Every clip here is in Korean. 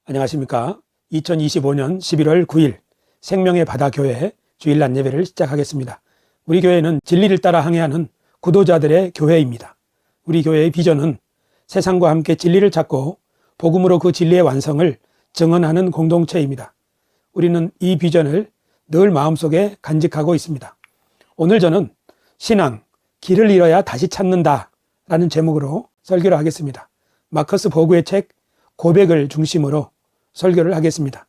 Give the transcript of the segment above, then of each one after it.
안녕하십니까. 2025년 11월 9일 생명의 바다 교회 주일날 예배를 시작하겠습니다. 우리 교회는 진리를 따라 항해하는 구도자들의 교회입니다. 우리 교회의 비전은 세상과 함께 진리를 찾고 복음으로 그 진리의 완성을 증언하는 공동체입니다. 우리는 이 비전을 늘 마음속에 간직하고 있습니다. 오늘 저는 신앙, 길을 잃어야 다시 찾는다 라는 제목으로 설교를 하겠습니다. 마커스 보그의 책 고백을 중심으로 설교를 하겠습니다.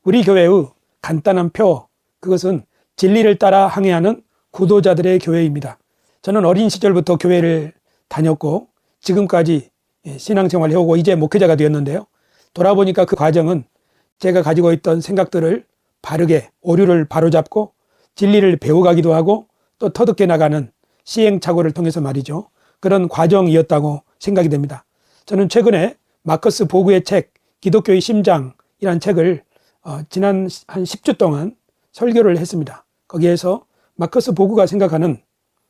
우리 교회의 간단한 표, 그것은 진리를 따라 항해하는 구도자들의 교회입니다. 저는 어린 시절부터 교회를 다녔고 지금까지 신앙생활을 해오고 이제 목회자가 되었는데요. 돌아보니까 그 과정은 제가 가지고 있던 생각들을 바르게 오류를 바로잡고 진리를 배워가기도 하고 또 터득해 나가는 시행착오를 통해서 말이죠. 그런 과정이었다고 생각이 됩니다. 저는 최근에 마커스 보그의 책 기독교의 심장이라는 책을 지난 한 10주 동안 설교를 했습니다. 거기에서 마커스 보그가 생각하는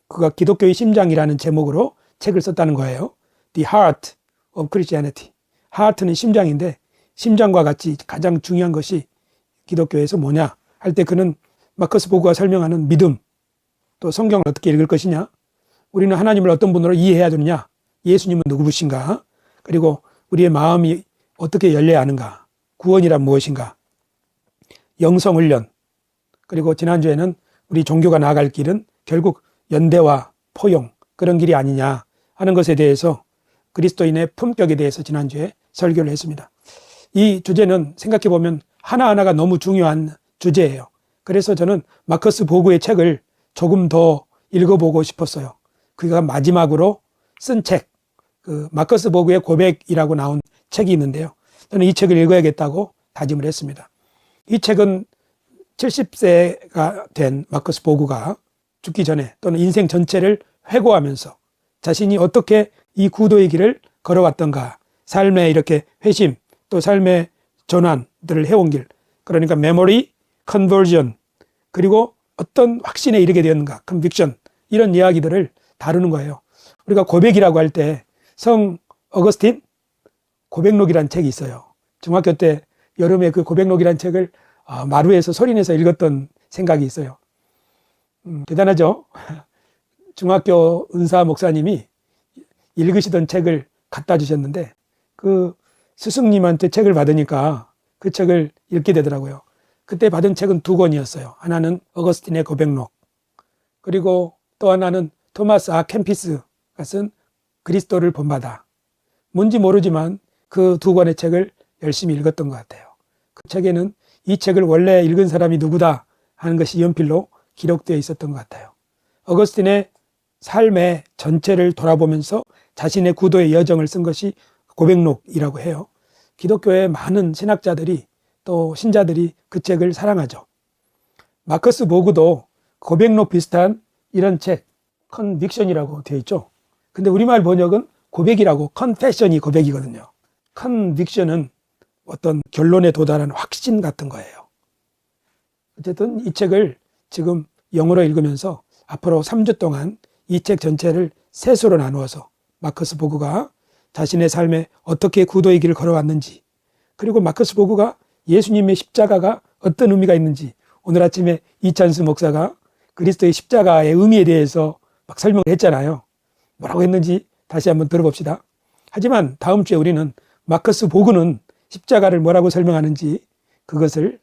그가 기독교의 심장이라는 제목으로 책을 썼다는 거예요. The Heart of Christianity. Heart는 심장인데 심장과 같이 가장 중요한 것이 기독교에서 뭐냐 할 때 그는 마커스 보그가 설명하는 믿음, 또 성경을 어떻게 읽을 것이냐, 우리는 하나님을 어떤 분으로 이해해야 되느냐, 예수님은 누구신가, 그리고 우리의 마음이 어떻게 열려야 하는가, 구원이란 무엇인가, 영성훈련, 그리고 지난주에는 우리 종교가 나아갈 길은 결국 연대와 포용, 그런 길이 아니냐 하는 것에 대해서 그리스도인의 품격에 대해서 지난주에 설교를 했습니다. 이 주제는 생각해보면 하나하나가 너무 중요한 주제예요. 그래서 저는 마커스 보그의 책을 조금 더 읽어보고 싶었어요. 그가 마지막으로 쓴 책, 그 마커스 보그의 고백이라고 나온 책이 있는데요. 저는 이 책을 읽어야겠다고 다짐을 했습니다. 이 책은 70세가 된 마커스 보그가 죽기 전에 또는 인생 전체를 회고하면서 자신이 어떻게 이 구도의 길을 걸어왔던가, 삶의 이렇게 회심, 또 삶의 전환들을 해온 길, 그러니까 메모리, 컨버전, 그리고 어떤 확신에 이르게 되었는가, 컨빅션, 이런 이야기들을 다루는 거예요. 우리가 고백이라고 할 때 성 어거스틴 고백록이라는 책이 있어요. 중학교 때 여름에 그 고백록이라는 책을 마루에서 소리내서 읽었던 생각이 있어요. 대단하죠? 중학교 은사 목사님이 읽으시던 책을 갖다 주셨는데 그 스승님한테 책을 받으니까 그 책을 읽게 되더라고요. 그때 받은 책은 두 권이었어요. 하나는 어거스틴의 고백록, 그리고 또 하나는 토마스 아 캠피스가 쓴 그리스도를 본받아. 뭔지 모르지만 그 두 권의 책을 열심히 읽었던 것 같아요. 그 책에는 이 책을 원래 읽은 사람이 누구다 하는 것이 연필로 기록되어 있었던 것 같아요. 어거스틴의 삶의 전체를 돌아보면서 자신의 구도의 여정을 쓴 것이 고백록이라고 해요. 기독교의 많은 신학자들이 또 신자들이 그 책을 사랑하죠. 마커스 보그도 고백록 비슷한 이런 책, 컨빅션이라고 되어 있죠. 근데 우리말 번역은 고백이라고, 컨페션이 고백이거든요. 컨빅션은 어떤 결론에 도달한 확신 같은 거예요. 어쨌든 이 책을 지금 영어로 읽으면서 앞으로 3주 동안 이 책 전체를 세 수로 나누어서 마커스 보그가 자신의 삶에 어떻게 구도의 길을 걸어왔는지, 그리고 마커스 보그가 예수님의 십자가가 어떤 의미가 있는지, 오늘 아침에 이찬수 목사가 그리스도의 십자가의 의미에 대해서 막 설명을 했잖아요. 뭐라고 했는지 다시 한번 들어봅시다. 하지만 다음 주에 우리는 마커스 보그는 십자가를 뭐라고 설명하는지 그것을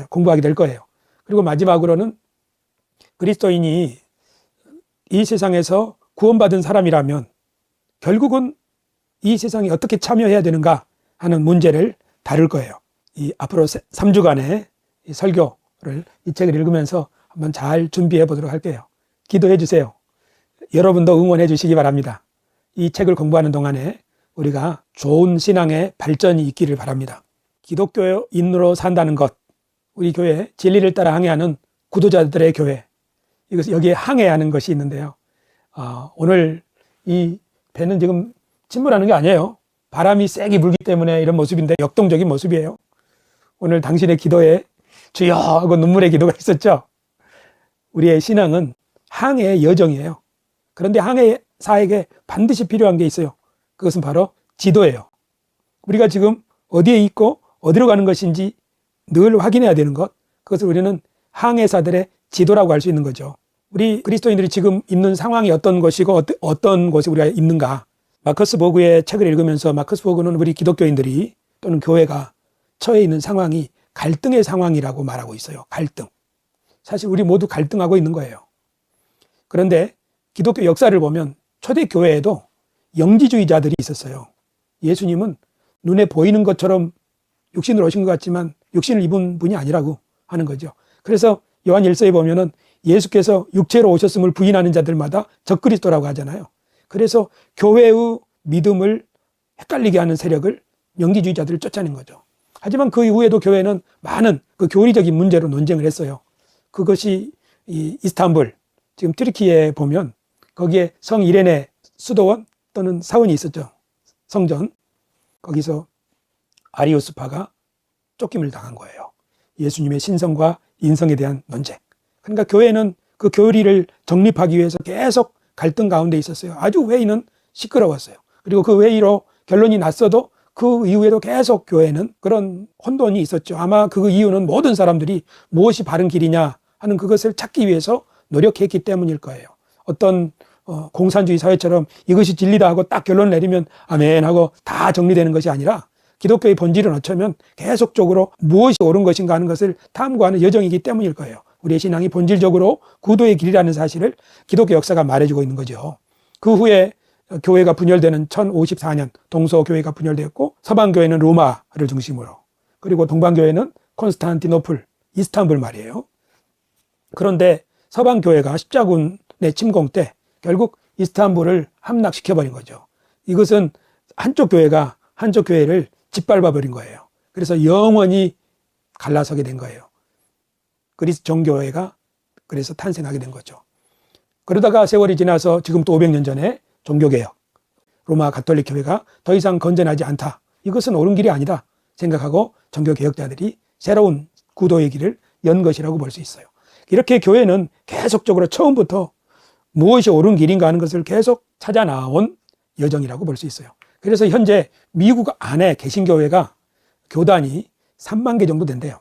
공부하게 될 거예요. 그리고 마지막으로는 그리스도인이 이 세상에서 구원받은 사람이라면 결국은 이 세상에 어떻게 참여해야 되는가 하는 문제를 다룰 거예요. 이 앞으로 3주간의 이 설교를 이 책을 읽으면서 한번 잘 준비해 보도록 할게요. 기도해 주세요. 여러분도 응원해 주시기 바랍니다. 이 책을 공부하는 동안에 우리가 좋은 신앙의 발전이 있기를 바랍니다. 기독교인으로 산다는 것, 우리 교회 진리를 따라 항해하는 구도자들의 교회, 이것은 여기에 항해하는 것이 있는데요. 오늘 이 배는 지금 침몰하는 게 아니에요. 바람이 세게 불기 때문에 이런 모습인데 역동적인 모습이에요. 오늘 당신의 기도에 주여 하고 눈물의 기도가 있었죠. 우리의 신앙은 항해의 여정이에요. 그런데 항해사에게 반드시 필요한 게 있어요. 그것은 바로 지도예요. 우리가 지금 어디에 있고 어디로 가는 것인지 늘 확인해야 되는 것, 그것을 우리는 항해사들의 지도라고 할 수 있는 거죠. 우리 그리스도인들이 지금 있는 상황이 어떤 것이고 어떤 곳에 우리가 있는가. 마커스 보그의 책을 읽으면서 마커스 보그는 우리 기독교인들이 또는 교회가 처해 있는 상황이 갈등의 상황이라고 말하고 있어요. 갈등. 사실 우리 모두 갈등하고 있는 거예요. 그런데 기독교 역사를 보면 초대 교회에도 영지주의자들이 있었어요. 예수님은 눈에 보이는 것처럼 육신으로 오신 것 같지만 육신을 입은 분이 아니라고 하는 거죠. 그래서 요한 1서에 보면은 예수께서 육체로 오셨음을 부인하는 자들마다 적그리스도라고 하잖아요. 그래서 교회의 믿음을 헷갈리게 하는 세력을 영지주의자들을 쫓아낸 거죠. 하지만 그 이후에도 교회는 많은 그 교리적인 문제로 논쟁을 했어요. 그것이 이 이스탄불, 지금 튀르키예에 보면 거기에 성 이레네 수도원 또는 사원이 있었죠. 성전. 거기서 아리우스파가 쫓김을 당한 거예요. 예수님의 신성과 인성에 대한 논쟁. 그러니까 교회는 그 교리를 정립하기 위해서 계속 갈등 가운데 있었어요. 아주 회의는 시끄러웠어요. 그리고 그 회의로 결론이 났어도 그 이후에도 계속 교회는 그런 혼돈이 있었죠. 아마 그 이유는 모든 사람들이 무엇이 바른 길이냐 하는 그것을 찾기 위해서 노력했기 때문일 거예요. 어떤 공산주의 사회처럼 이것이 진리다 하고 딱 결론을 내리면 아멘 하고 다 정리되는 것이 아니라 기독교의 본질은 어쩌면 계속적으로 무엇이 옳은 것인가 하는 것을 탐구하는 여정이기 때문일 거예요. 우리의 신앙이 본질적으로 구도의 길이라는 사실을 기독교 역사가 말해주고 있는 거죠. 그 후에 교회가 분열되는 1054년 동서교회가 분열되었고, 서방교회는 로마를 중심으로, 그리고 동방교회는 콘스탄티노플, 이스탄불 말이에요. 그런데 서방교회가 십자군의 침공 때 결국 이스탄불을 함락시켜버린 거죠. 이것은 한쪽 교회가 한쪽 교회를 짓밟아버린 거예요. 그래서 영원히 갈라서게 된 거예요. 그리스 정교회가 그래서 탄생하게 된 거죠. 그러다가 세월이 지나서 지금 또 500년 전에 종교개혁, 로마 가톨릭 교회가 더 이상 건전하지 않다. 이것은 옳은 길이 아니다 생각하고 종교개혁자들이 새로운 구도의 길을 연 것이라고 볼 수 있어요. 이렇게 교회는 계속적으로 처음부터 무엇이 옳은 길인가 하는 것을 계속 찾아 나온 여정이라고 볼 수 있어요. 그래서 현재 미국 안에 개신교회가 교단이 3만 개 정도 된대요.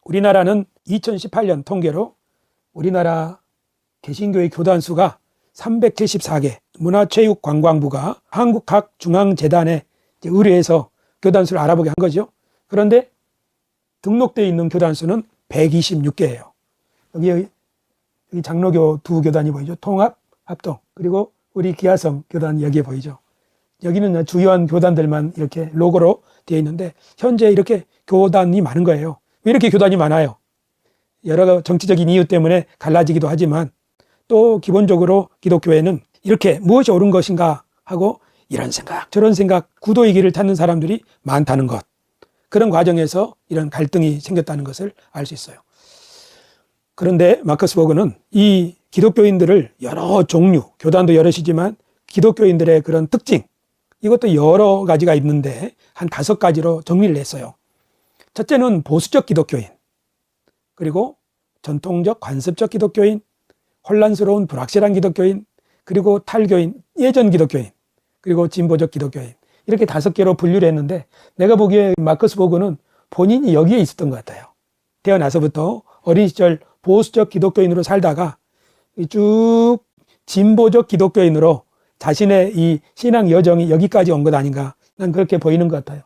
우리나라는 2018년 통계로 우리나라 개신교회 교단 수가 374개, 문화체육관광부가 한국학중앙재단에 의뢰해서 교단 수를 알아보게 한 거죠. 그런데 등록되어 있는 교단 수는 126개예요. 여기 장로교 두 교단이 보이죠. 통합, 합동. 그리고 우리 기아성 교단 여기에 보이죠. 여기는 주요한 교단들만 이렇게 로고로 되어 있는데 현재 이렇게 교단이 많은 거예요. 왜 이렇게 교단이 많아요? 여러 정치적인 이유 때문에 갈라지기도 하지만 또 기본적으로 기독교회는 이렇게 무엇이 옳은 것인가 하고 이런 생각 저런 생각 구도의 길을 찾는 사람들이 많다는 것, 그런 과정에서 이런 갈등이 생겼다는 것을 알 수 있어요. 그런데 마커스 보그는 이 기독교인들을 여러 종류, 교단도 여럿이지만 기독교인들의 그런 특징, 이것도 여러 가지가 있는데 한 5가지로 정리를 했어요. 첫째는 보수적 기독교인, 그리고 전통적 관습적 기독교인, 혼란스러운 불확실한 기독교인, 그리고 탈교인, 예전 기독교인, 그리고 진보적 기독교인, 이렇게 5개로 분류를 했는데 내가 보기에 마커스 보그는 본인이 여기에 있었던 것 같아요. 태어나서부터 어린 시절 보수적 기독교인으로 살다가 쭉 진보적 기독교인으로 자신의 이 신앙 여정이 여기까지 온 것 아닌가, 난 그렇게 보이는 것 같아요.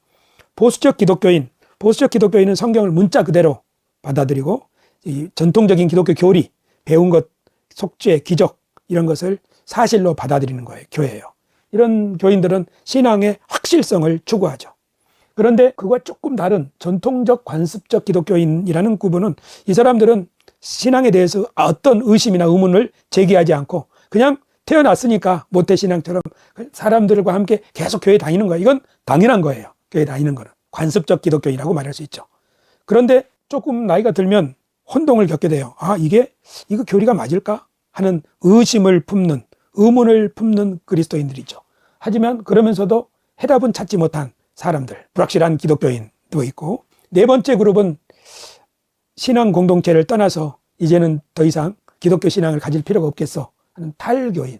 보수적 기독교인은 성경을 문자 그대로 받아들이고 이 전통적인 기독교 교리, 배운 것, 속죄, 기적 이런 것을 사실로 받아들이는 거예요. 교회예요. 이런 교인들은 신앙의 확실성을 추구하죠. 그런데 그와 조금 다른 전통적 관습적 기독교인이라는 구분은 이 사람들은 신앙에 대해서 어떤 의심이나 의문을 제기하지 않고 그냥 태어났으니까 모태신앙처럼 사람들과 함께 계속 교회 다니는 거예요. 이건 당연한 거예요. 교회 다니는 거는. 관습적 기독교인이라고 말할 수 있죠. 그런데 조금 나이가 들면 혼동을 겪게 돼요. 이거 교리가 맞을까? 하는 의심을 품는, 의문을 품는 그리스도인들이죠. 하지만 그러면서도 해답은 찾지 못한 사람들, 불확실한 기독교인도 있고, 4번째 그룹은 신앙 공동체를 떠나서 이제는 더 이상 기독교 신앙을 가질 필요가 없겠어 하는 탈교인,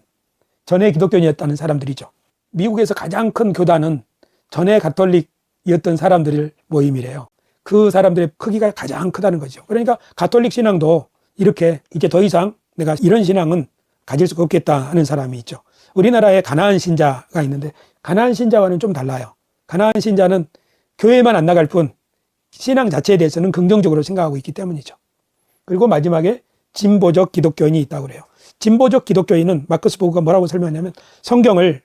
전에 기독교인이었다는 사람들이죠. 미국에서 가장 큰 교단은 전에 가톨릭 이었던 사람들의 모임이래요. 그 사람들의 크기가 가장 크다는 거죠. 그러니까 가톨릭 신앙도 이렇게 이제 더 이상 내가 이런 신앙은 가질 수가 없겠다 하는 사람이 있죠. 우리나라에 가나안 신자가 있는데 가나안 신자와는 좀 달라요. 가나안 신자는 교회만 안 나갈 뿐 신앙 자체에 대해서는 긍정적으로 생각하고 있기 때문이죠. 그리고 마지막에 진보적 기독교인이 있다고 그래요. 진보적 기독교인은 마커스 보그가 뭐라고 설명하냐면 성경을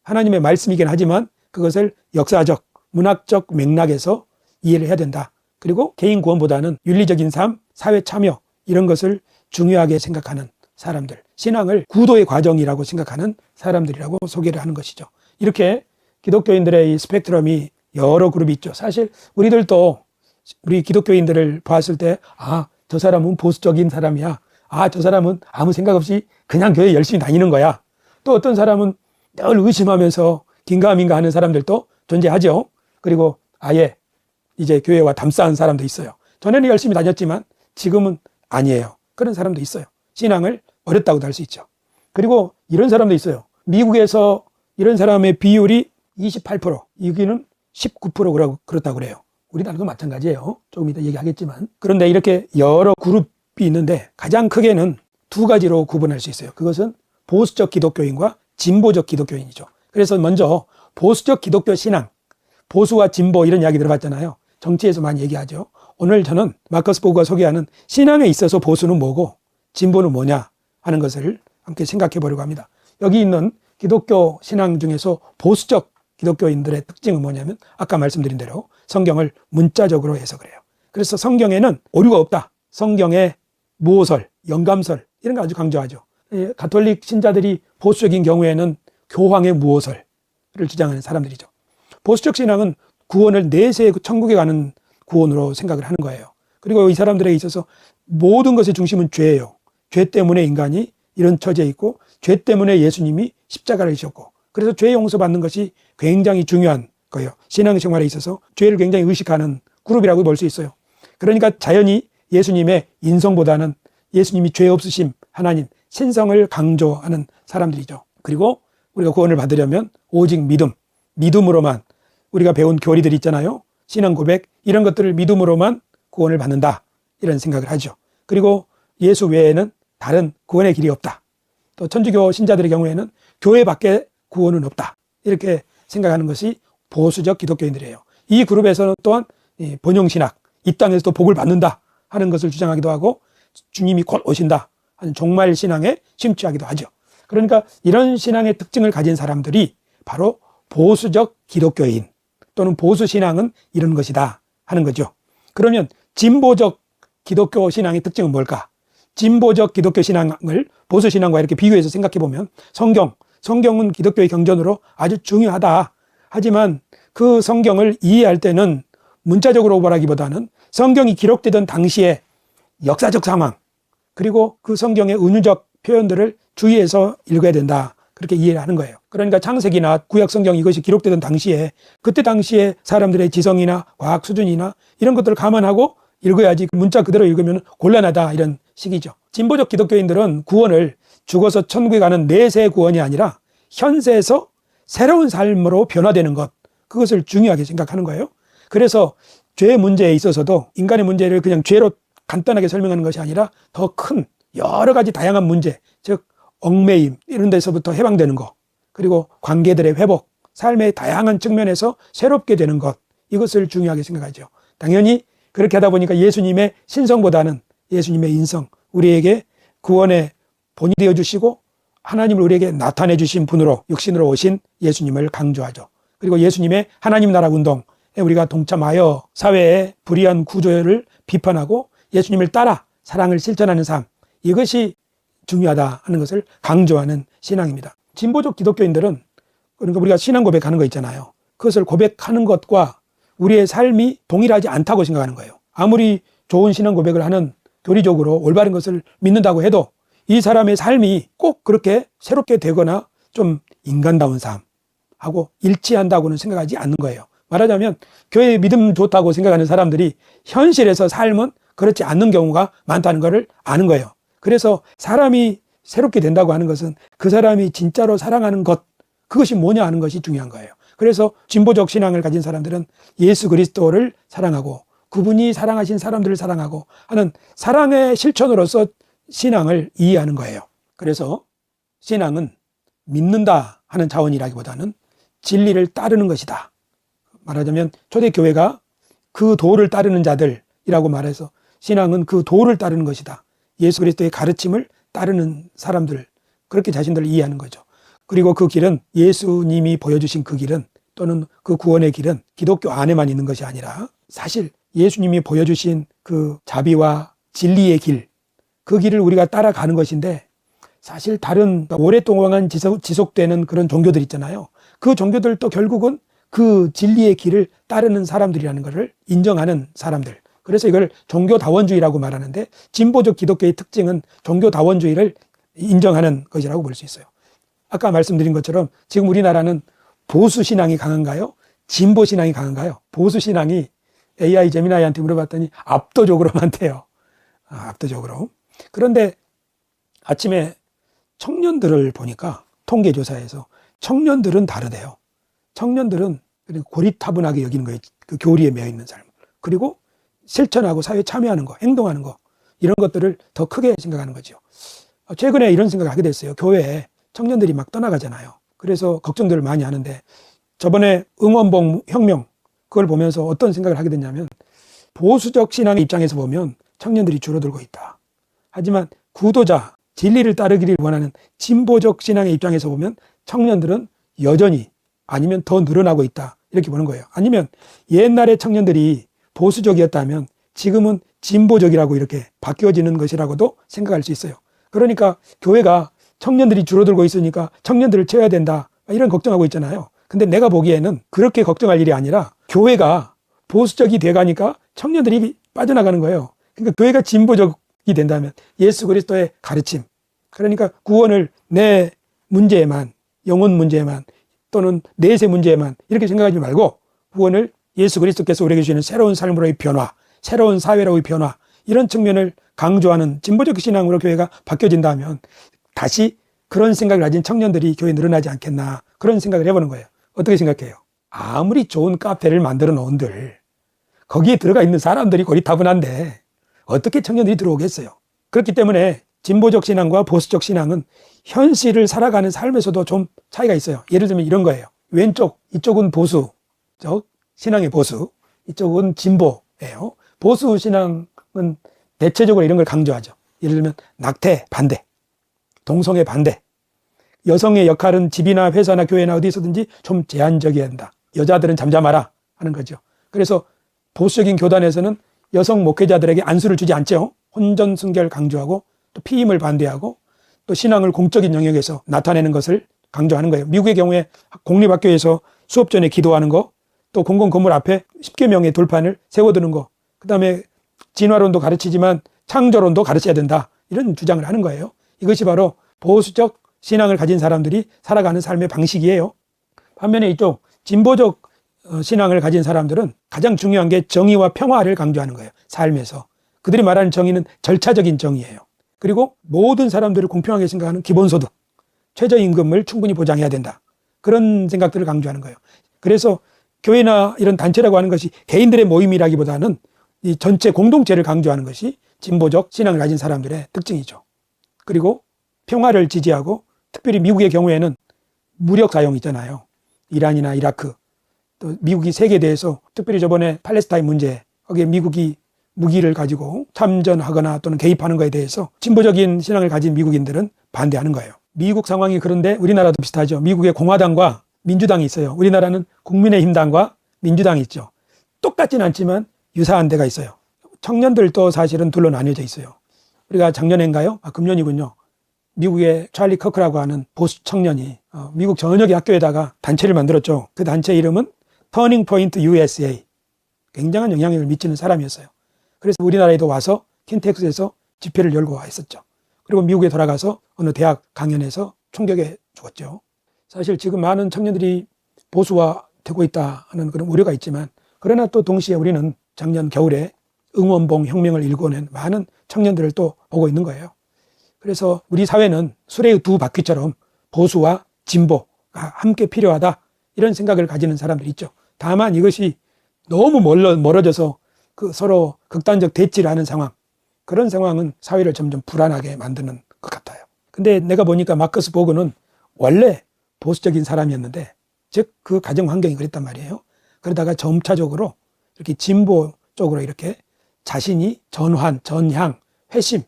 하나님의 말씀이긴 하지만 그것을 역사적, 문학적 맥락에서 이해를 해야 된다. 그리고 개인 구원보다는 윤리적인 삶, 사회 참여 이런 것을 중요하게 생각하는 사람들, 신앙을 구도의 과정이라고 생각하는 사람들이라고 소개를 하는 것이죠. 이렇게 기독교인들의 이 스펙트럼이 여러 그룹이 있죠. 사실 우리들도 우리 기독교인들을 봤을 때 저 사람은 보수적인 사람이야. 저 사람은 아무 생각 없이 그냥 교회 열심히 다니는 거야. 또 어떤 사람은 늘 의심하면서 긴가민가 하는 사람들도 존재하죠. 그리고 아예 이제 교회와 담쌓은 사람도 있어요. 전에는 열심히 다녔지만 지금은 아니에요. 그런 사람도 있어요. 신앙을 어렸다고도 할 수 있죠. 그리고 이런 사람도 있어요. 미국에서 이런 사람의 비율이 28%, 여기는 19%라고 그렇다고 그래요. 우리나라도 마찬가지예요. 조금 이따 얘기하겠지만. 그런데 이렇게 여러 그룹이 있는데 가장 크게는 두 가지로 구분할 수 있어요. 그것은 보수적 기독교인과 진보적 기독교인이죠. 그래서 먼저 보수적 기독교 신앙, 보수와 진보 이런 이야기 들어봤잖아요. 정치에서 많이 얘기하죠. 오늘 저는 마커스 보그가 소개하는 신앙에 있어서 보수는 뭐고 진보는 뭐냐 하는 것을 함께 생각해 보려고 합니다. 여기 있는 기독교 신앙 중에서 보수적 기독교인들의 특징은 뭐냐면 아까 말씀드린 대로 성경을 문자적으로 해석을 해요. 그래서 성경에는 오류가 없다. 성경의 무호설, 영감설 이런 거 아주 강조하죠. 가톨릭 신자들이 보수적인 경우에는 교황의 무호설을 주장하는 사람들이죠. 보수적 신앙은 구원을 내세 천국에 가는 구원으로 생각을 하는 거예요. 그리고 이 사람들에 있어서 모든 것의 중심은 죄예요. 죄 때문에 인간이 이런 처지에 있고 죄 때문에 예수님이 십자가를 지셨고 그래서 죄 용서받는 것이 굉장히 중요한 거예요. 신앙생활에 있어서 죄를 굉장히 의식하는 그룹이라고 볼 수 있어요. 그러니까 자연히 예수님의 인성보다는 예수님이 죄 없으심 하나님 신성을 강조하는 사람들이죠. 그리고 우리가 구원을 받으려면 오직 믿음으로만 우리가 배운 교리들 있잖아요. 신앙 고백 이런 것들을 믿음으로만 구원을 받는다 이런 생각을 하죠. 그리고 예수 외에는 다른 구원의 길이 없다. 또 천주교 신자들의 경우에는 교회 밖에 구원은 없다. 이렇게 생각하는 것이 보수적 기독교인들이에요. 이 그룹에서는 또한 번영신학, 이 땅에서도 복을 받는다 하는 것을 주장하기도 하고 주님이 곧 오신다 하는 종말 신앙에 심취하기도 하죠. 그러니까 이런 신앙의 특징을 가진 사람들이 바로 보수적 기독교인 또는 보수 신앙은 이런 것이다 하는 거죠. 그러면 진보적 기독교 신앙의 특징은 뭘까? 진보적 기독교 신앙을 보수 신앙과 이렇게 비교해서 생각해 보면 성경은 기독교의 경전으로 아주 중요하다. 하지만 그 성경을 이해할 때는 문자적으로 보라기보다는 성경이 기록되던 당시의 역사적 상황 그리고 그 성경의 은유적 표현들을 주의해서 읽어야 된다. 그렇게 이해를 하는 거예요. 그러니까 창세기나 구약 성경 이것이 기록되던 당시에 그때 당시에 사람들의 지성이나 과학 수준이나 이런 것들을 감안하고 읽어야지 문자 그대로 읽으면 곤란하다 이런 식이죠. 진보적 기독교인들은 구원을 죽어서 천국에 가는 내세 구원이 아니라 현세에서 새로운 삶으로 변화되는 것 그것을 중요하게 생각하는 거예요. 그래서 죄 문제에 있어서도 인간의 문제를 그냥 죄로 간단하게 설명하는 것이 아니라 더 큰 여러 가지 다양한 문제 즉 얽매임 이런 데서부터 해방되는 것 그리고 관계들의 회복 삶의 다양한 측면에서 새롭게 되는 것 이것을 중요하게 생각하죠. 당연히 그렇게 하다 보니까 예수님의 신성보다는 예수님의 인성 우리에게 구원의 본이 되어주시고 하나님을 우리에게 나타내 주신 분으로 육신으로 오신 예수님을 강조하죠. 그리고 예수님의 하나님 나라 운동에 우리가 동참하여 사회의 불의한 구조를 비판하고 예수님을 따라 사랑을 실천하는 삶 이것이 중요하다 하는 것을 강조하는 신앙입니다. 진보적 기독교인들은 그러니까 우리가 신앙 고백하는 거 있잖아요. 그것을 고백하는 것과 우리의 삶이 동일하지 않다고 생각하는 거예요. 아무리 좋은 신앙 고백을 하는 교리적으로 올바른 것을 믿는다고 해도 이 사람의 삶이 꼭 그렇게 새롭게 되거나 좀 인간다운 삶하고 일치한다고는 생각하지 않는 거예요. 말하자면 교회 믿음 좋다고 생각하는 사람들이 현실에서 삶은 그렇지 않는 경우가 많다는 것을 아는 거예요. 그래서 사람이 새롭게 된다고 하는 것은 그 사람이 진짜로 사랑하는 것 그것이 뭐냐 하는 것이 중요한 거예요. 그래서 진보적 신앙을 가진 사람들은 예수 그리스도를 사랑하고 그분이 사랑하신 사람들을 사랑하고 하는 사랑의 실천으로서 신앙을 이해하는 거예요. 그래서 신앙은 믿는다 하는 차원이라기보다는 진리를 따르는 것이다. 말하자면 초대교회가 그 도를 따르는 자들이라고 말해서 신앙은 그 도를 따르는 것이다. 예수 그리스도의 가르침을 따르는 사람들, 그렇게 자신들을 이해하는 거죠. 그리고 그 길은 예수님이 보여주신 그 길은 또는 그 구원의 길은 기독교 안에만 있는 것이 아니라 사실 예수님이 보여주신 그 자비와 진리의 길, 그 길을 우리가 따라가는 것인데 사실 다른 오랫동안 지속되는 그런 종교들 있잖아요. 그 종교들도 결국은 그 진리의 길을 따르는 사람들이라는 것을 인정하는 사람들. 그래서 이걸 종교다원주의라고 말하는데 진보적 기독교의 특징은 종교다원주의를 인정하는 것이라고 볼 수 있어요. 아까 말씀드린 것처럼 지금 우리나라는 보수신앙이 강한가요? 진보신앙이 강한가요? 보수신앙이 AI 제미나이한테 물어봤더니 압도적으로 많대요. 압도적으로. 그런데 아침에 청년들을 보니까 통계조사에서 청년들은 다르대요. 청년들은 고리타분하게 여기는 거예요. 그 교리에 매여 있는 삶. 그리고 실천하고 사회에 참여하는 거, 행동하는 거, 이런 것들을 더 크게 생각하는 거죠. 최근에 이런 생각을 하게 됐어요. 교회에 청년들이 막 떠나가잖아요. 그래서 걱정들을 많이 하는데 저번에 응원봉 혁명 그걸 보면서 어떤 생각을 하게 됐냐면 보수적 신앙의 입장에서 보면 청년들이 줄어들고 있다. 하지만 구도자, 진리를 따르기를 원하는 진보적 신앙의 입장에서 보면 청년들은 여전히 아니면 더 늘어나고 있다. 이렇게 보는 거예요. 아니면 옛날에 청년들이 보수적이었다면 지금은 진보적이라고 이렇게 바뀌어지는 것이라고도 생각할 수 있어요. 그러니까 교회가 청년들이 줄어들고 있으니까 청년들을 채워야 된다. 이런 걱정하고 있잖아요. 근데 내가 보기에는 그렇게 걱정할 일이 아니라 교회가 보수적이 돼가니까 청년들이 빠져나가는 거예요. 그러니까 교회가 진보적이 된다면 예수 그리스도의 가르침, 그러니까 구원을 내 문제에만, 영혼 문제에만 또는 내세 문제에만 이렇게 생각하지 말고 구원을 예수 그리스도께서 우리에게 주시는 새로운 삶으로의 변화, 새로운 사회로의 변화, 이런 측면을 강조하는 진보적 신앙으로 교회가 바뀌어진다면 다시 그런 생각을 가진 청년들이 교회에 늘어나지 않겠나, 그런 생각을 해보는 거예요. 어떻게 생각해요? 아무리 좋은 카페를 만들어 놓은들 거기에 들어가 있는 사람들이 고리타분한데 어떻게 청년들이 들어오겠어요? 그렇기 때문에 진보적 신앙과 보수적 신앙은 현실을 살아가는 삶에서도 좀 차이가 있어요. 예를 들면 이런 거예요. 왼쪽, 이쪽은 보수적 신앙의 보수, 이쪽은 진보예요. 보수 신앙은 대체적으로 이런 걸 강조하죠. 예를 들면 낙태 반대, 동성애 반대, 여성의 역할은 집이나 회사나 교회나 어디서든지 좀 제한적이어야 한다. 여자들은 잠잠하라 하는 거죠. 그래서 보수적인 교단에서는 여성 목회자들에게 안수를 주지 않죠. 혼전 순결 강조하고 또 피임을 반대하고 또 신앙을 공적인 영역에서 나타내는 것을 강조하는 거예요. 미국의 경우에 공립학교에서 수업 전에 기도하는 거, 또 공공 건물 앞에 10계명의 돌판을 세워두는 거, 그 다음에 진화론도 가르치지만 창조론도 가르쳐야 된다. 이런 주장을 하는 거예요. 이것이 바로 보수적 신앙을 가진 사람들이 살아가는 삶의 방식이에요. 반면에 이쪽 진보적 신앙을 가진 사람들은 가장 중요한 게 정의와 평화를 강조하는 거예요. 삶에서. 그들이 말하는 정의는 절차적인 정의예요. 그리고 모든 사람들을 공평하게 생각하는 기본소득, 최저임금을 충분히 보장해야 된다. 그런 생각들을 강조하는 거예요. 그래서 교회나 이런 단체라고 하는 것이 개인들의 모임이라기보다는 이 전체 공동체를 강조하는 것이 진보적 신앙을 가진 사람들의 특징이죠. 그리고 평화를 지지하고 특별히 미국의 경우에는 무력 사용 있잖아요. 이란이나 이라크, 또 미국이 세계에 대해서 특별히 저번에 팔레스타인 문제, 거기에 미국이 무기를 가지고 참전하거나 또는 개입하는 것에 대해서 진보적인 신앙을 가진 미국인들은 반대하는 거예요. 미국 상황이 그런데 우리나라도 비슷하죠. 미국의 공화당과 민주당이 있어요. 우리나라는 국민의힘당과 민주당이 있죠. 똑같진 않지만 유사한 데가 있어요. 청년들도 사실은 둘로 나뉘어져 있어요. 우리가 작년인가요? 금년이군요. 미국의 찰리 커크라고 하는 보수 청년이 미국 전역의 학교에다가 단체를 만들었죠. 그 단체 이름은 터닝 포인트 USA. 굉장한 영향력을 미치는 사람이었어요. 그래서 우리나라에도 와서 킨텍스에서 집회를 열고 했었죠. 그리고 미국에 돌아가서 어느 대학 강연에서 총격해 죽었죠. 사실 지금 많은 청년들이 보수화되고 있다 하는 그런 우려가 있지만, 그러나 또 동시에 우리는 작년 겨울에 응원봉 혁명을 일궈낸 많은 청년들을 또 보고 있는 거예요. 그래서 우리 사회는 수레의 두 바퀴처럼 보수와 진보가 함께 필요하다, 이런 생각을 가지는 사람들이 있죠. 다만 이것이 너무 멀어져서 그 서로 극단적 대치를 하는 상황, 그런 상황은 사회를 점점 불안하게 만드는 것 같아요. 근데 내가 보니까 마커스 보그는 원래 보수적인 사람이었는데, 즉 그 가정 환경이 그랬단 말이에요. 그러다가 점차적으로 이렇게 진보 쪽으로 이렇게 자신이 전환, 전향, 회심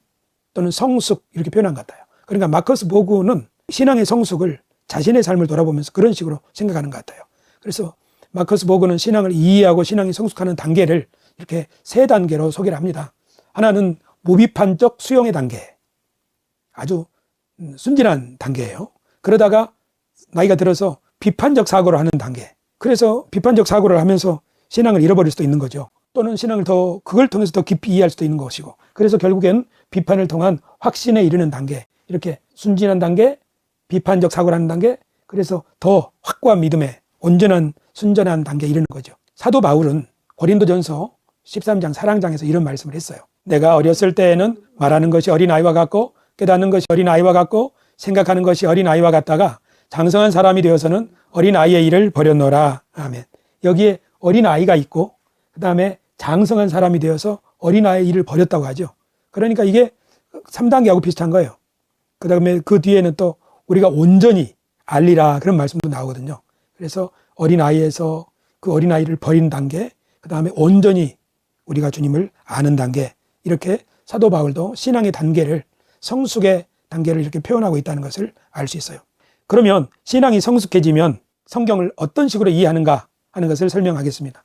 또는 성숙 이렇게 표현한 것 같아요. 그러니까 마커스 보그는 신앙의 성숙을 자신의 삶을 돌아보면서 그런 식으로 생각하는 것 같아요. 그래서 마커스 보그는 신앙을 이해하고 신앙이 성숙하는 단계를 이렇게 세 단계로 소개를 합니다. 하나는 무비판적 수용의 단계, 아주 순진한 단계예요. 그러다가 나이가 들어서 비판적 사고를 하는 단계, 그래서 비판적 사고를 하면서 신앙을 잃어버릴 수도 있는 거죠. 또는 신앙을 그걸 통해서 더 깊이 이해할 수도 있는 것이고, 그래서 결국엔 비판을 통한 확신에 이르는 단계, 이렇게 순진한 단계, 비판적 사고를 하는 단계, 그래서 더 확고한 믿음에 온전한 순전한 단계에 이르는 거죠. 사도 바울은 고린도전서 13장 사랑장에서 이런 말씀을 했어요. 내가 어렸을 때에는 말하는 것이 어린아이와 같고 깨닫는 것이 어린아이와 같고 생각하는 것이 어린아이와 같다가 장성한 사람이 되어서는 어린아이의 일을 버렸노라. 아멘. 여기에 어린아이가 있고 그 다음에 장성한 사람이 되어서 어린아이의 일을 버렸다고 하죠. 그러니까 이게 3단계하고 비슷한 거예요. 그 다음에 그 뒤에는 또 우리가 온전히 알리라 그런 말씀도 나오거든요. 그래서 어린아이에서 그 어린아이를 버린 단계, 그 다음에 온전히 우리가 주님을 아는 단계, 이렇게 사도 바울도 신앙의 단계를, 성숙의 단계를 이렇게 표현하고 있다는 것을 알 수 있어요. 그러면 신앙이 성숙해지면 성경을 어떤 식으로 이해하는가 하는 것을 설명하겠습니다.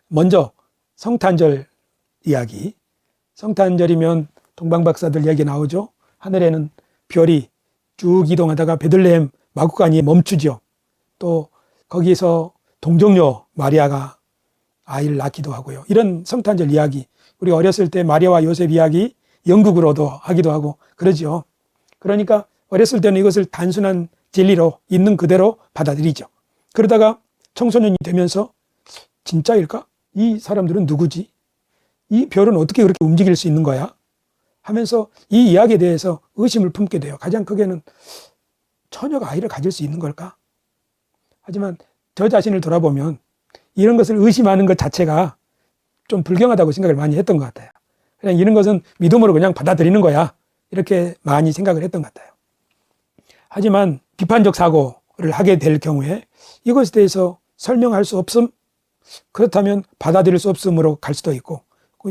먼저 성탄절 이야기. 성탄절이면 동방박사들 얘기 나오죠. 하늘에는 별이 쭉 이동하다가 베들레헴 마구간이 멈추죠. 또 거기에서 동정녀 마리아가 아이를 낳기도 하고요. 이런 성탄절 이야기, 우리 어렸을 때 마리아와 요셉 이야기 영국으로도 하기도 하고 그러죠. 그러니까 어렸을 때는 이것을 단순한 진리로 있는 그대로 받아들이죠. 그러다가 청소년이 되면서 진짜일까? 이 사람들은 누구지? 이 별은 어떻게 그렇게 움직일 수 있는 거야? 하면서 이 이야기에 대해서 의심을 품게 돼요. 가장 크게는 처녀가 아이를 가질 수 있는 걸까? 하지만 저 자신을 돌아보면 이런 것을 의심하는 것 자체가 좀 불경하다고 생각을 많이 했던 것 같아요. 그냥 이런 것은 믿음으로 그냥 받아들이는 거야, 이렇게 많이 생각을 했던 것 같아요. 하지만 비판적 사고를 하게 될 경우에 이것에 대해서 설명할 수 없음, 그렇다면 받아들일 수 없음으로 갈 수도 있고,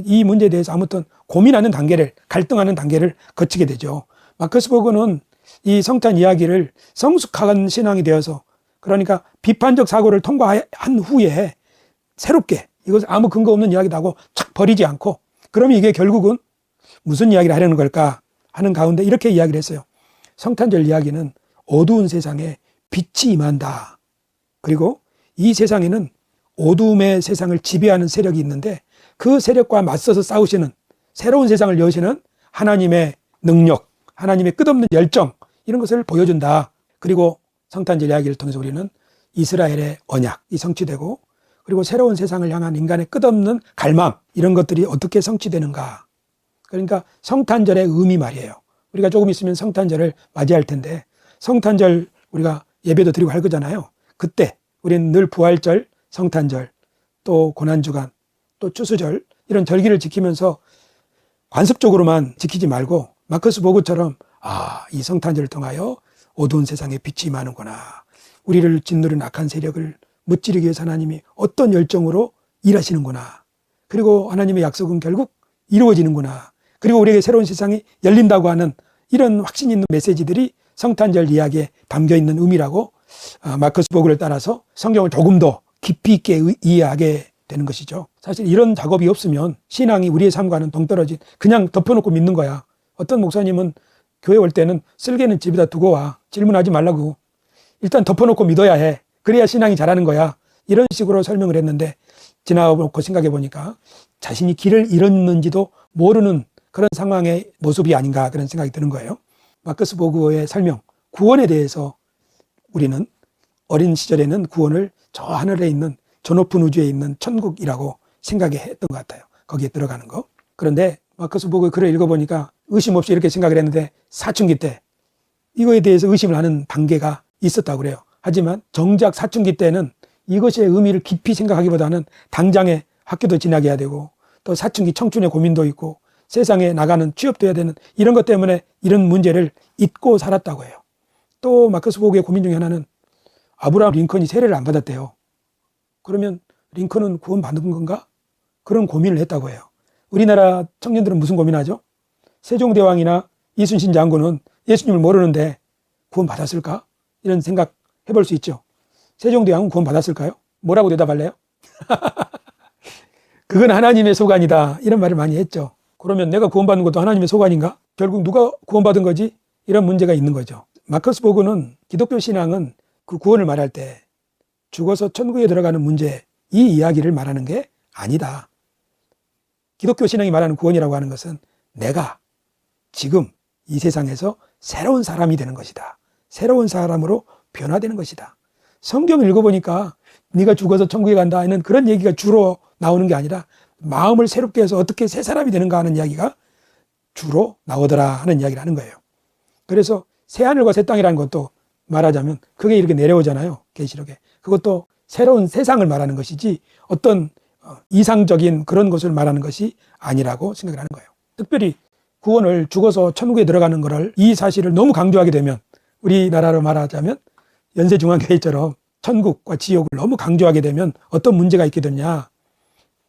이 문제에 대해서 아무튼 고민하는 단계를, 갈등하는 단계를 거치게 되죠. 마커스 보그는 이 성탄 이야기를 성숙한 신앙이 되어서, 그러니까 비판적 사고를 통과한 후에 새롭게 이것을 아무 근거 없는 이야기도 하고 착 버리지 않고, 그러면 이게 결국은 무슨 이야기를 하려는 걸까 하는 가운데 이렇게 이야기를 했어요. 성탄절 이야기는 어두운 세상에 빛이 임한다. 그리고 이 세상에는 어둠의 세상을 지배하는 세력이 있는데 그 세력과 맞서서 싸우시는, 새로운 세상을 여시는 하나님의 능력, 하나님의 끝없는 열정, 이런 것을 보여준다. 그리고 성탄절 이야기를 통해서 우리는 이스라엘의 언약이 성취되고, 그리고 새로운 세상을 향한 인간의 끝없는 갈망, 이런 것들이 어떻게 성취되는가. 그러니까 성탄절의 의미 말이에요. 우리가 조금 있으면 성탄절을 맞이할 텐데, 성탄절 우리가 예배도 드리고 할 거잖아요. 그때 우리는 늘 부활절, 성탄절, 또 고난주간, 또 추수절, 이런 절기를 지키면서 관습적으로만 지키지 말고 마커스 보그처럼 이 성탄절을 통하여 어두운 세상에 빛이 임하는구나, 우리를 짓누른 악한 세력을 무찌르기 위해서 하나님이 어떤 열정으로 일하시는구나, 그리고 하나님의 약속은 결국 이루어지는구나, 그리고 우리에게 새로운 세상이 열린다고 하는 이런 확신 있는 메시지들이 성탄절 이야기에 담겨있는 의미라고 마커스 보그를 따라서 성경을 조금 더 깊이 있게 이해하게 되는 것이죠. 사실 이런 작업이 없으면 신앙이 우리의 삶과는 동떨어진, 그냥 덮어놓고 믿는 거야. 어떤 목사님은 교회 올 때는 쓸개는 집에다 두고 와, 질문하지 말라고, 일단 덮어놓고 믿어야 해, 그래야 신앙이 자라는 거야, 이런 식으로 설명을 했는데, 지나고 생각해 보니까 자신이 길을 잃었는지도 모르는 그런 상황의 모습이 아닌가, 그런 생각이 드는 거예요. 마커스 보그의 설명, 구원에 대해서 우리는 어린 시절에는 구원을 저 하늘에 있는, 저 높은 우주에 있는 천국이라고 생각했던 것 같아요. 거기에 들어가는 거. 그런데 마커스 보그 글을 읽어보니까 의심 없이 이렇게 생각을 했는데, 사춘기 때 이거에 대해서 의심을 하는 단계가 있었다고 그래요. 하지만 정작 사춘기 때는 이것의 의미를 깊이 생각하기보다는 당장에 학교도 지나게 해야 되고 또 사춘기 청춘의 고민도 있고 세상에 나가는 취업도 해야 되는 이런 것 때문에 이런 문제를 잊고 살았다고 해요. 또 마커스 보그의 고민 중에 하나는 아브라함 링컨이 세례를 안 받았대요. 그러면 링컨은 구원받은 건가? 그런 고민을 했다고 해요. 우리나라 청년들은 무슨 고민하죠? 세종대왕이나 이순신 장군은 예수님을 모르는데 구원받았을까? 이런 생각 해볼 수 있죠. 세종대왕은 구원받았을까요? 뭐라고 대답할래요? 그건 하나님의 소관이다. 이런 말을 많이 했죠. 그러면 내가 구원받는 것도 하나님의 소관인가? 결국 누가 구원받은 거지? 이런 문제가 있는 거죠. 마커스 보그는 기독교 신앙은 그 구원을 말할 때 죽어서 천국에 들어가는 문제, 이 이야기를 말하는 게 아니다. 기독교 신앙이 말하는 구원이라고 하는 것은 내가 지금 이 세상에서 새로운 사람이 되는 것이다. 새로운 사람으로 변화되는 것이다. 성경을 읽어보니까 네가 죽어서 천국에 간다 하는 그런 얘기가 주로 나오는 게 아니라 마음을 새롭게 해서 어떻게 새 사람이 되는가 하는 이야기가 주로 나오더라 하는 이야기를 하는 거예요. 그래서 새 하늘과 새 땅이라는 것도 말하자면 그게 이렇게 내려오잖아요. 계시록에. 그것도 새로운 세상을 말하는 것이지 어떤 이상적인 그런 것을 말하는 것이 아니라고 생각을 하는 거예요. 특별히 구원을 죽어서 천국에 들어가는 것을 이 사실을 너무 강조하게 되면 우리나라로 말하자면 연세중앙교회처럼 천국과 지옥을 너무 강조하게 되면 어떤 문제가 있게 되냐.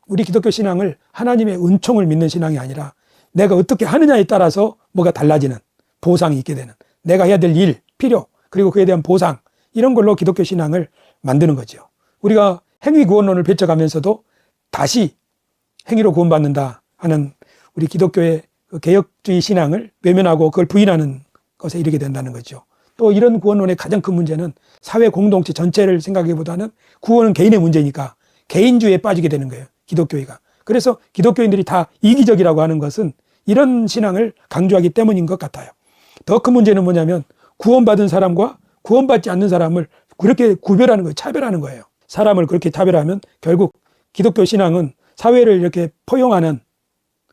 우리 기독교 신앙을 하나님의 은총을 믿는 신앙이 아니라 내가 어떻게 하느냐에 따라서 뭐가 달라지는 보상이 있게 되는 내가 해야 될 일, 필요, 그리고 그에 대한 보상 이런 걸로 기독교 신앙을 만드는 거죠. 우리가 행위 구원론을 펼쳐가면서도 다시 행위로 구원받는다 하는 우리 기독교의 그 개혁주의 신앙을 외면하고 그걸 부인하는 것에 이르게 된다는 거죠. 또 이런 구원론의 가장 큰 문제는 사회 공동체 전체를 생각하기보다는 구원은 개인의 문제니까 개인주의에 빠지게 되는 거예요. 기독교회가. 그래서 기독교인들이 다 이기적이라고 하는 것은 이런 신앙을 강조하기 때문인 것 같아요. 더 큰 문제는 뭐냐면 구원받은 사람과 구원받지 않는 사람을 그렇게 구별하는 거예요. 차별하는 거예요. 사람을 그렇게 차별하면 결국 기독교 신앙은 사회를 이렇게 포용하는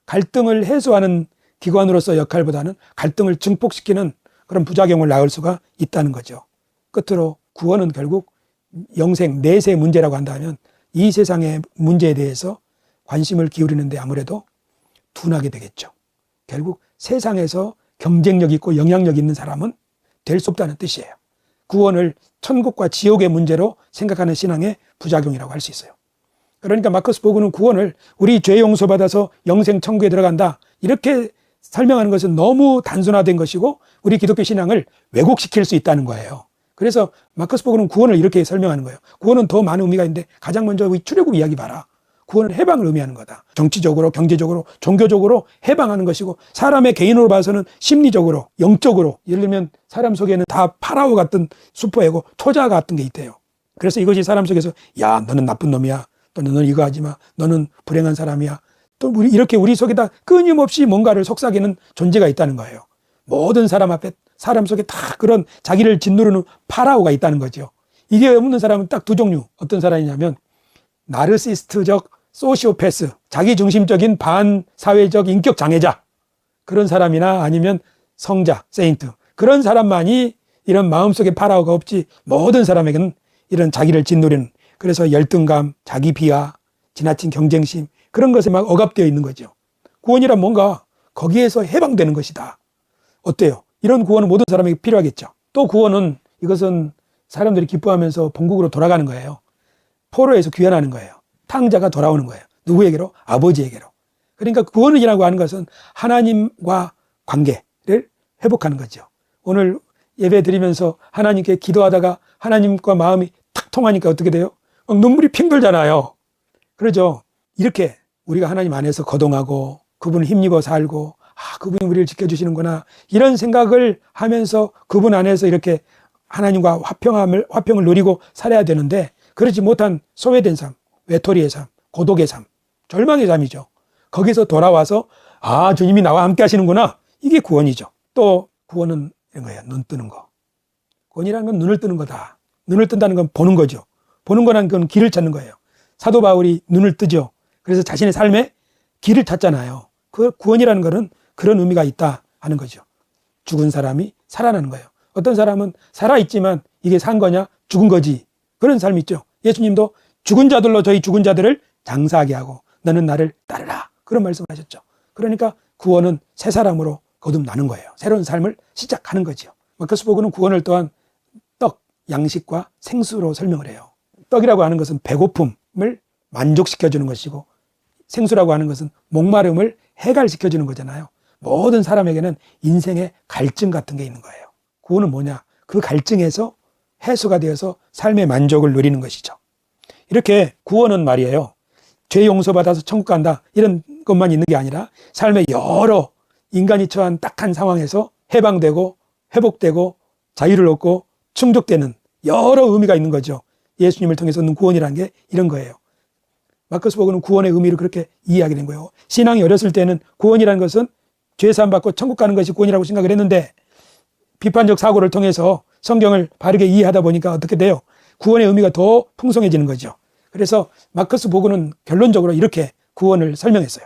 갈등을 해소하는 기관으로서 역할보다는 갈등을 증폭시키는 그런 부작용을 낳을 수가 있다는 거죠. 끝으로 구원은 결국 영생, 내세 문제라고 한다면 이 세상의 문제에 대해서 관심을 기울이는데 아무래도 둔하게 되겠죠. 결국 세상에서 경쟁력 있고 영향력 있는 사람은 될 수 없다는 뜻이에요. 구원을 천국과 지옥의 문제로 생각하는 신앙의 부작용이라고 할 수 있어요. 그러니까 마커스 보그는 구원을 우리 죄 용서받아서 영생 천국에 들어간다 이렇게 설명하는 것은 너무 단순화된 것이고 우리 기독교 신앙을 왜곡시킬 수 있다는 거예요. 그래서 마커스 보그는 구원을 이렇게 설명하는 거예요. 구원은 더 많은 의미가 있는데 가장 먼저 우리 출애굽 이야기 봐라. 구원은 해방을 의미하는 거다. 정치적으로, 경제적으로, 종교적으로 해방하는 것이고 사람의 개인으로 봐서는 심리적으로, 영적으로 예를 들면 사람 속에는 다 파라오 같은 슈퍼에고 초자 같은 게 있대요. 그래서 이것이 사람 속에서 야 너는 나쁜 놈이야. 또는 너는 이거 하지 마. 너는 불행한 사람이야. 또 이렇게 우리 속에다 끊임없이 뭔가를 속삭이는 존재가 있다는 거예요. 모든 사람 앞에 사람 속에 다 그런 자기를 짓누르는 파라오가 있다는 거죠. 이게 없는 사람은 딱 두 종류. 어떤 사람이냐면 나르시스트적 소시오패스, 자기중심적인 반사회적 인격 장애자 그런 사람이나 아니면 성자, 세인트 그런 사람만이 이런 마음속에 파라오가 없지 모든 사람에게는 이런 자기를 짓누르는 그래서 열등감, 자기 비하, 지나친 경쟁심 그런 것에 막 억압되어 있는 거죠. 구원이란 뭔가 거기에서 해방되는 것이다. 어때요? 이런 구원은 모든 사람에게 필요하겠죠. 또 구원은 이것은 사람들이 기뻐하면서 본국으로 돌아가는 거예요. 포로에서 귀환하는 거예요. 탕자가 돌아오는 거예요. 누구에게로? 아버지에게로. 그러니까 구원이라고 하는 것은 하나님과 관계를 회복하는 거죠. 오늘 예배 드리면서 하나님께 기도하다가 하나님과 마음이 탁 통하니까 어떻게 돼요? 눈물이 핑 돌잖아요. 그러죠. 이렇게 우리가 하나님 안에서 거동하고 그분을 힘입어 살고 그분이 우리를 지켜주시는구나 이런 생각을 하면서 그분 안에서 이렇게 하나님과 화평을 누리고 살아야 되는데 그렇지 못한 소외된 삶, 외톨이의 삶, 고독의 삶, 절망의 삶이죠. 거기서 돌아와서 주님이 나와 함께 하시는구나. 이게 구원이죠. 또 구원은 이런 거예요. 눈 뜨는 거. 구원이라는 건 눈을 뜨는 거다. 눈을 뜬다는 건 보는 거죠. 보는 거란 건 길을 찾는 거예요. 사도 바울이 눈을 뜨죠. 그래서 자신의 삶에 길을 찾잖아요. 그 구원이라는 거는 그런 의미가 있다 하는 거죠. 죽은 사람이 살아나는 거예요. 어떤 사람은 살아있지만 이게 산 거냐? 죽은 거지. 그런 삶이 있죠. 예수님도 죽은 자들로 저희 죽은 자들을 장사하게 하고 너는 나를 따르라. 그런 말씀을 하셨죠. 그러니까 구원은 새 사람으로 거듭나는 거예요. 새로운 삶을 시작하는 거지요. 마커스복음은 구원을 또한 떡, 양식과 생수로 설명을 해요. 떡이라고 하는 것은 배고픔을 만족시켜주는 것이고 생수라고 하는 것은 목마름을 해갈시켜주는 거잖아요. 모든 사람에게는 인생의 갈증 같은 게 있는 거예요. 구원은 뭐냐? 그 갈증에서 해소가 되어서 삶의 만족을 누리는 것이죠. 이렇게 구원은 말이에요. 죄 용서받아서 천국 간다 이런 것만 있는 게 아니라 삶의 여러 인간이 처한 딱한 상황에서 해방되고 회복되고 자유를 얻고 충족되는 여러 의미가 있는 거죠. 예수님을 통해서 얻는 구원이라는 게 이런 거예요. 마커스복음은 구원의 의미를 그렇게 이해하게 된 거예요. 신앙이 어렸을 때는 구원이라는 것은 죄 사함 받고 천국 가는 것이 구원이라고 생각을 했는데 비판적 사고를 통해서 성경을 바르게 이해하다 보니까 어떻게 돼요? 구원의 의미가 더 풍성해지는 거죠. 그래서 마커스복음은 결론적으로 이렇게 구원을 설명했어요.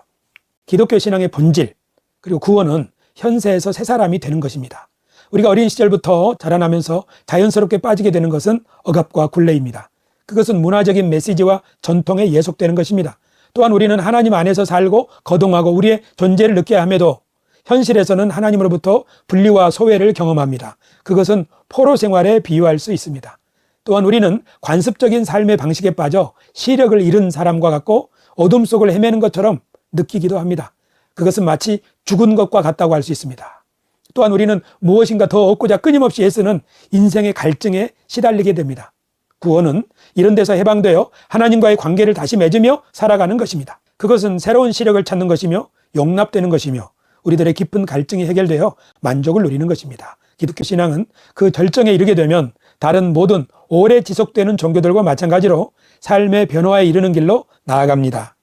기독교 신앙의 본질 그리고 구원은 현세에서 새 사람이 되는 것입니다. 우리가 어린 시절부터 자라나면서 자연스럽게 빠지게 되는 것은 억압과 굴레입니다. 그것은 문화적인 메시지와 전통에 예속되는 것입니다. 또한 우리는 하나님 안에서 살고 거동하고 우리의 존재를 느껴야 함에도 현실에서는 하나님으로부터 분리와 소외를 경험합니다. 그것은 포로 생활에 비유할 수 있습니다. 또한 우리는 관습적인 삶의 방식에 빠져 시력을 잃은 사람과 같고 어둠 속을 헤매는 것처럼 느끼기도 합니다. 그것은 마치 죽은 것과 같다고 할 수 있습니다. 또한 우리는 무엇인가 더 얻고자 끊임없이 애쓰는 인생의 갈증에 시달리게 됩니다. 구원은 이런 데서 해방되어 하나님과의 관계를 다시 맺으며 살아가는 것입니다. 그것은 새로운 시력을 찾는 것이며 용납되는 것이며 우리들의 깊은 갈증이 해결되어 만족을 누리는 것입니다. 기독교 신앙은 그 절정에 이르게 되면 다른 모든 오래 지속되는 종교들과 마찬가지로 삶의 변화에 이르는 길로 나아갑니다.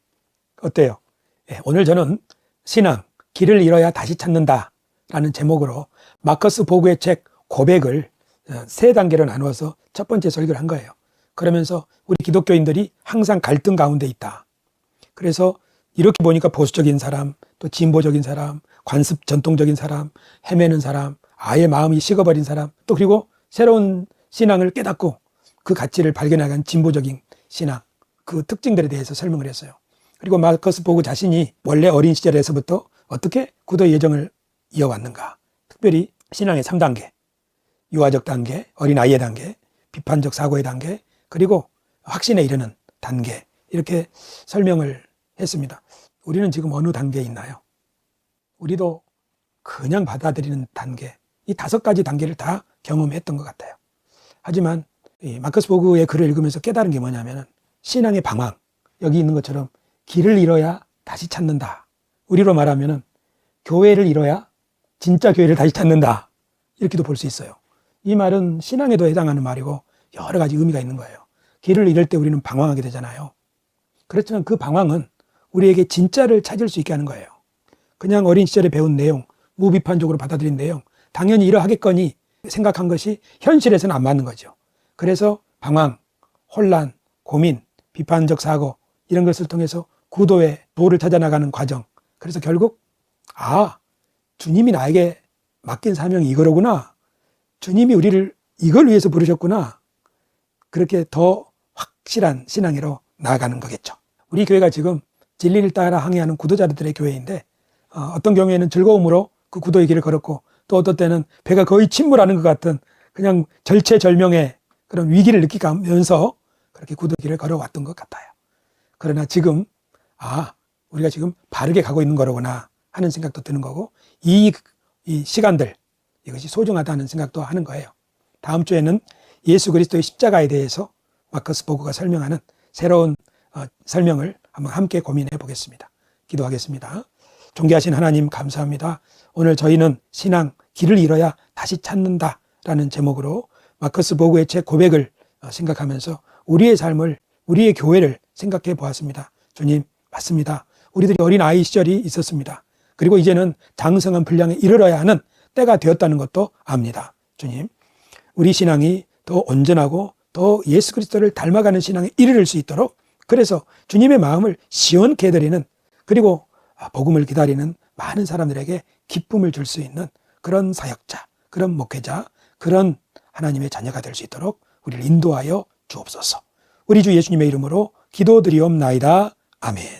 어때요? 오늘 저는 신앙, 길을 잃어야 다시 찾는다 라는 제목으로 마커스 보그의 책 고백을 3단계로 나누어서 첫 번째 설교를 한 거예요. 그러면서 우리 기독교인들이 항상 갈등 가운데 있다. 그래서 이렇게 보니까 보수적인 사람, 또 진보적인 사람, 관습 전통적인 사람, 헤매는 사람, 아예 마음이 식어버린 사람, 또 그리고 새로운 신앙을 깨닫고 그 가치를 발견하는 진보적인 신앙, 그 특징들에 대해서 설명을 했어요. 그리고 마커스 보그 자신이 원래 어린 시절에서부터 어떻게 구도의 여정을 이어왔는가. 특별히 신앙의 3단계, 유아적 단계, 어린아이의 단계, 비판적 사고의 단계, 그리고 확신에 이르는 단계, 이렇게 설명을 했습니다. 우리는 지금 어느 단계에 있나요? 우리도 그냥 받아들이는 단계, 이 5가지 단계를 다 경험했던 것 같아요. 하지만 이 마커스 보그의 글을 읽으면서 깨달은 게 뭐냐면 신앙의 방황, 여기 있는 것처럼 길을 잃어야 다시 찾는다. 우리로 말하면 교회를 잃어야 진짜 교회를 다시 찾는다. 이렇게도 볼 수 있어요. 이 말은 신앙에도 해당하는 말이고 여러 가지 의미가 있는 거예요. 길을 잃을 때 우리는 방황하게 되잖아요. 그렇지만 그 방황은 우리에게 진짜를 찾을 수 있게 하는 거예요. 그냥 어린 시절에 배운 내용, 무비판적으로 받아들인 내용, 당연히 이러하겠거니 생각한 것이 현실에서는 안 맞는 거죠. 그래서 방황, 혼란, 고민, 비판적 사고 이런 것을 통해서 구도의 도를 찾아나가는 과정. 그래서 결국 주님이 나에게 맡긴 사명이 이거로구나. 주님이 우리를 이걸 위해서 부르셨구나. 그렇게 더 확실한 신앙으로 나아가는 거겠죠. 우리 교회가 지금 진리를 따라 항해하는 구도자들의 교회인데 어떤 경우에는 즐거움으로 그 구도의 길을 걸었고 또 어떤 때는 배가 거의 침몰하는 것 같은 그냥 절체절명의 그런 위기를 느끼면서 그렇게 구도의 길을 걸어왔던 것 같아요. 그러나 지금 우리가 지금 바르게 가고 있는 거로구나 하는 생각도 드는 거고 이 시간들 이것이 소중하다는 생각도 하는 거예요. 다음 주에는 예수 그리스도의 십자가에 대해서 마커스 보그가 설명하는 새로운 설명을 한번 함께 고민해 보겠습니다. 기도하겠습니다. 존귀하신 하나님 감사합니다. 오늘 저희는 신앙 길을 잃어야 다시 찾는다라는 제목으로 마커스 보그의 책 고백을 생각하면서 우리의 삶을 우리의 교회를 생각해 보았습니다. 주님 맞습니다. 우리들이 어린 아이 시절이 있었습니다. 그리고 이제는 장성한 분량에 이르러야 하는 때가 되었다는 것도 압니다. 주님 우리 신앙이 더 온전하고 더 예수 그리스도를 닮아가는 신앙에 이르를 수 있도록 그래서 주님의 마음을 시원케 해드리는 그리고 복음을 기다리는 많은 사람들에게 기쁨을 줄 수 있는 그런 사역자, 그런 목회자, 그런 하나님의 자녀가 될 수 있도록 우리를 인도하여 주옵소서. 우리 주 예수님의 이름으로 기도드리옵나이다. 아멘.